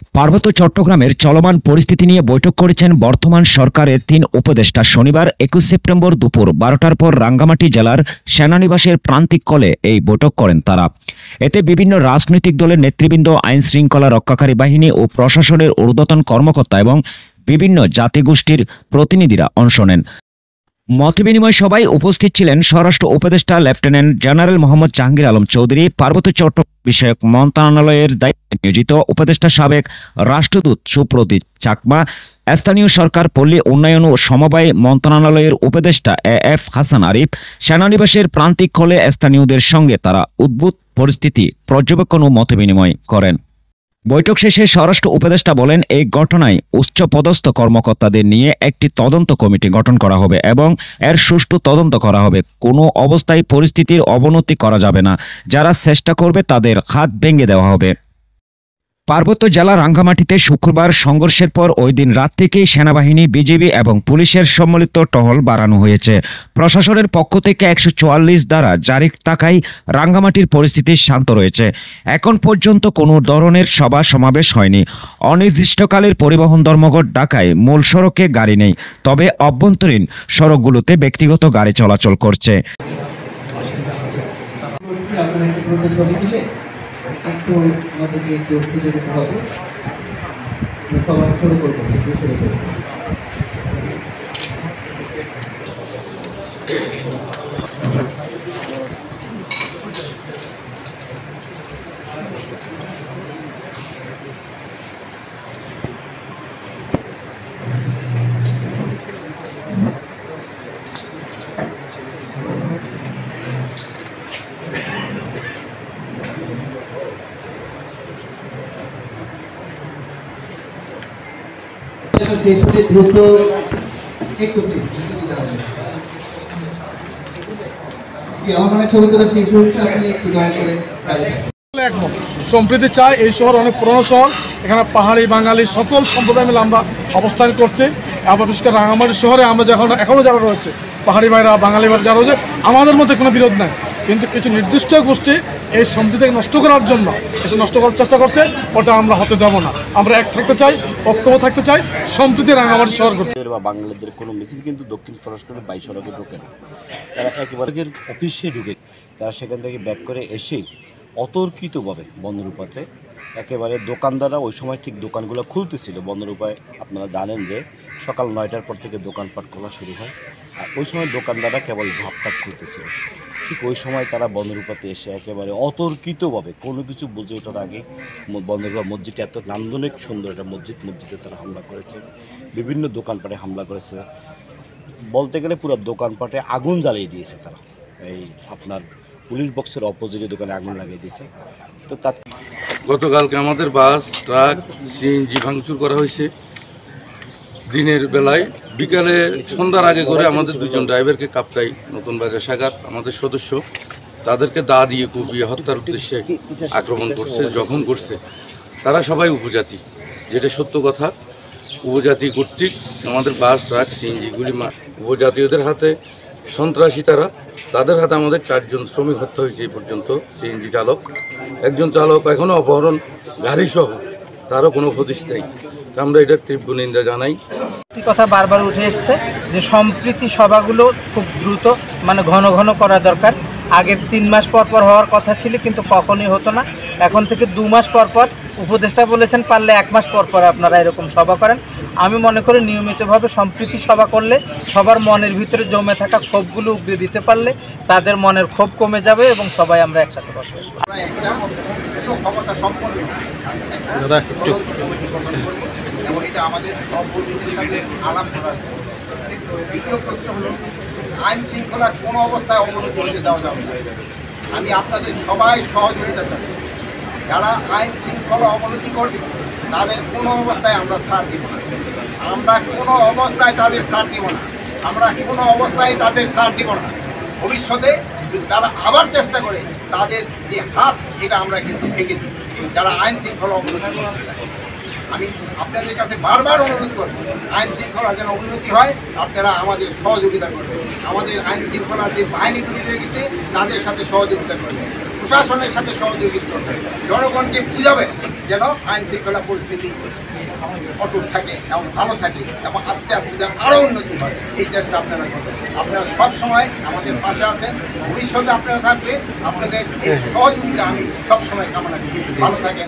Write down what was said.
পার্বত্য চট্টগ্রামের চলমান পরিস্থিতি নিয়ে বৈঠক করেছেন বর্তমান সরকারের ৩ উপদেষ্টা। শনিবার ২১ সেপ্টেম্বর দুপুর ১২টার পর রাঙ্গামাটি জেলার সেনানিবাসের প্রান্তিক কলে এই বৈঠক করেন তারা। এতে বিভিন্ন রাজনৈতিক দলের নেতৃবৃন্দ, আইন শৃঙ্খলা রক্ষাকারী বাহিনী ও প্রশাসনের ঊর্ধ্বতন কর্মকর্তা এবং বিভিন্ন জাতিগোষ্ঠীর প্রতিনিধিরা অংশ নেন। মতবিনিময় সভায় উপস্থিত ছিলেন স্বরাষ্ট্র উপদেষ্টা লেফটেন্যান্ট জেনারেল মোহাম্মদ জাহাঙ্গীর আলম চৌধুরী, পার্বত্য চট্টগ্রাম বিষয়ক মন্ত্রণালয়ের দায়িত্বে নিয়োজিত উপদেষ্টা সাবেক রাষ্ট্রদূত সুপ্রতীক চাকমা, স্থানীয় সরকার, পল্লী উন্নয়ন ও সমবায় মন্ত্রণালয়ের উপদেষ্টা এ.এফ. হাসান আরিফ। সেনানিবাসের প্রান্তিক হলে স্থানীয়দের সঙ্গে তারা উদ্ভূত পরিস্থিতি পর্যবেক্ষণ ও মতবিনিময় করেন। বৈঠক শেষে স্বরাষ্ট্র উপদেষ্টা বলেন, এই ঘটনায় উচ্চপদস্থ কর্মকর্তাদের নিয়ে একটি তদন্ত কমিটি গঠন করা হবে এবং এর সুষ্ঠু তদন্ত করা হবে। কোনো অবস্থায় পরিস্থিতির অবনতি করা যাবে না। যারা চেষ্টা করবে তাদের হাত ভেঙে দেওয়া হবে। পার্বত্য জেলা রাঙ্গামাটিতে শুক্রবার সংঘর্ষের পর ওই দিন রাত থেকেই সেনাবাহিনী, বিজিবি এবং পুলিশের সম্মিলিত টহল বাড়ানো হয়েছে। প্রশাসনের পক্ষ থেকে ১৪৪ ধারা জারির থাকায় রাঙ্গামাটির পরিস্থিতি শান্ত রয়েছে। এখন পর্যন্ত কোনো ধরনের সভা সমাবেশ হয়নি। অনির্দিষ্টকালের পরিবহন ধর্মঘট ডাকায় মূল সড়কে গাড়ি নেই, তবে অভ্যন্তরীণ সড়কগুলোতে ব্যক্তিগত গাড়ি চলাচল করছে। একটু আমাদেরকে একটু খুঁজে দিতে হবে, সবার শুরু করবো শেষ হলে দ্রুত একটু আমার মনে ছবি তোলা শেষ হচ্ছে, আপনি একটু দয়া করে সম্প্রীতি চাই। এই শহর অনেক পুরনো শহর, এখানে পাহাড়ি বাঙালি সকল সম্প্রদায় মিলে আমরা অবস্থান করছি। আবার বিশেষ করে রাঙামাটি শহরে আমরা যখন এখনও যারা রয়েছে, পাহাড়ি ভাইরা, বাঙালি ভাইরা যারা রয়েছে, আমাদের মধ্যে কোনো বিরোধ নাই। কিন্তু কিছু নির্দিষ্ট গোষ্ঠী এই সম্প্রীতিকে নষ্ট করার জন্য এসে নষ্ট করার চেষ্টা করছে, ওটা আমরা হতে দেবো না। আমরা এক থাকতে চাই, ঐক্য থাকতে চাই, সম্প্রীতি রাঙামাটি শহর করতে। বা বাঙালিদের কোনো মিছিল কিন্তু দক্ষিণ ফরাসকের বাই সড়কে ঢোকে না, তারা একেবারে অফিসে ঢুকে, তারা সেখান থেকে ব্যাক করে এসেই অতর্কিতভাবে বন্দরূপাতে একেবারে দোকানদাররা ওই সময় ঠিক দোকানগুলো খুলতেছিল। বন্দরূপায় আপনারা জানেন যে সকাল 9টার পর থেকে দোকানপাট খোলা শুরু হয়, আর ওই সময় দোকানদাররা কেবল ঝাপটাপ খুলতেছিল। ঠিক ওই সময় তারা বন্দরূপাতে এসে একেবারে অতর্কিতভাবে কোনো কিছু বুঝে ওঠার আগে বন্দরূপা মসজিদটা এত নান্দনিক সুন্দর একটা মসজিদে তারা হামলা করেছে, বিভিন্ন দোকানপাটে হামলা করেছে। বলতে গেলে পুরো দোকানপাটে আগুন জ্বালিয়ে দিয়েছে তারা। এই আপনার পুলিশ বক্সের অপোজিটে দোকানে আগুন লাগিয়ে দিয়েছে। তো তার গতকালকে আমাদের বাস, ট্রাক, সিএনজি ভাঙচুর করা হয়েছে দিনের বেলায়। বিকালে সন্ধ্যার আগে করে আমাদের দুজন ড্রাইভারকে কাপ্তাই নতুন বাজার শাখার আমাদের সদস্য তাদেরকে দা দিয়ে কুপিয়ে হত্যার উদ্দেশ্যে আক্রমণ করছে, জখম করছে। তারা সবাই উপজাতি, যেটা সত্য কথা। উপজাতি কর্তৃক আমাদের বাস, ট্রাক, সিএনজিগুলি উপজাতীয়দের হাতে সন্ত্রাসী তারা, তাদের হাতে আমাদের 4 জন শ্রমিক হত্যা হয়েছে এই পর্যন্ত। সিএনজি চালক, একজন চালক এখনও অপহরণ, গাড়ি সহ তারও কোনো হদিশ নেই। আমরা এটার তীব্র নিন্দা জানাই। কথা বারবার উঠে এসছে যে সম্প্রীতি সভাগুলো খুব দ্রুত ঘন ঘন করা দরকার। আগের 3 মাস পর পর হওয়ার কথা ছিল, কিন্তু কখনোই হতো না। এখন থেকে 2 মাস পর পর, উপদেষ্টা বলেছেন পারলে 1 মাস পর পর আপনারা এরকম সভা করেন। আমি মনে করি নিয়মিতভাবে সম্প্রীতি সভা করলে সবার মনের ভিতরে জমে থাকা ক্ষোভগুলো উগড়ে দিতে পারলে তাদের মনের ক্ষোভ কমে যাবে এবং সবাই আমরা একসাথে বসবাস করব। দ্বিতীয় প্রশ্ন হলো, আইন শৃঙ্খলার কোনো অবস্থায় অবনতি হতে দেওয়া যাবে না। আমি আপনাদের সবাই সহযোগিতা চাচ্ছি। যারা আইন শৃঙ্খলা অবনতি করবে তাদের কোনো অবস্থায় আমরা ছাড় দিব না। আমরা কোনো অবস্থায় তাদের ছাড় দিব না। আমরা কোনো অবস্থায় তাদের ছাড় দিব না। ভবিষ্যতে যদি তারা আবার চেষ্টা করে, তাদের যে হাত, এটা আমরা কিন্তু ভেঙে দিই। যারা আইন শৃঙ্খলা অবনতি করতে চায়, আমি আপনাদের কাছে বারবার অনুরোধ করব, আইন শৃঙ্খলা যেন উন্নতি হয়, আপনারা আমাদের সহযোগিতা করবেন। আমাদের আইন শৃঙ্খলার যে বাহিনীগুলি রয়ে গেছে তাদের সাথে সহযোগিতা করবেন। প্রশাসনের সাথে সহযোগিতা করবেন, জনগণকে বুঝাবেন যেন আইন শৃঙ্খলা পরিস্থিতি অটুট থাকে এবং ভালো থাকে এবং আস্তে আস্তে যেন আরও উন্নতি হয়, এই চেষ্টা আপনারা করবেন। আপনারা সব সময় আমাদের পাশে আছেন, ভবিষ্যতে আপনারা থাকবেন, আপনাদের এই সহযোগিতা আমি সবসময় কামনা করি। ভালো থাকেন।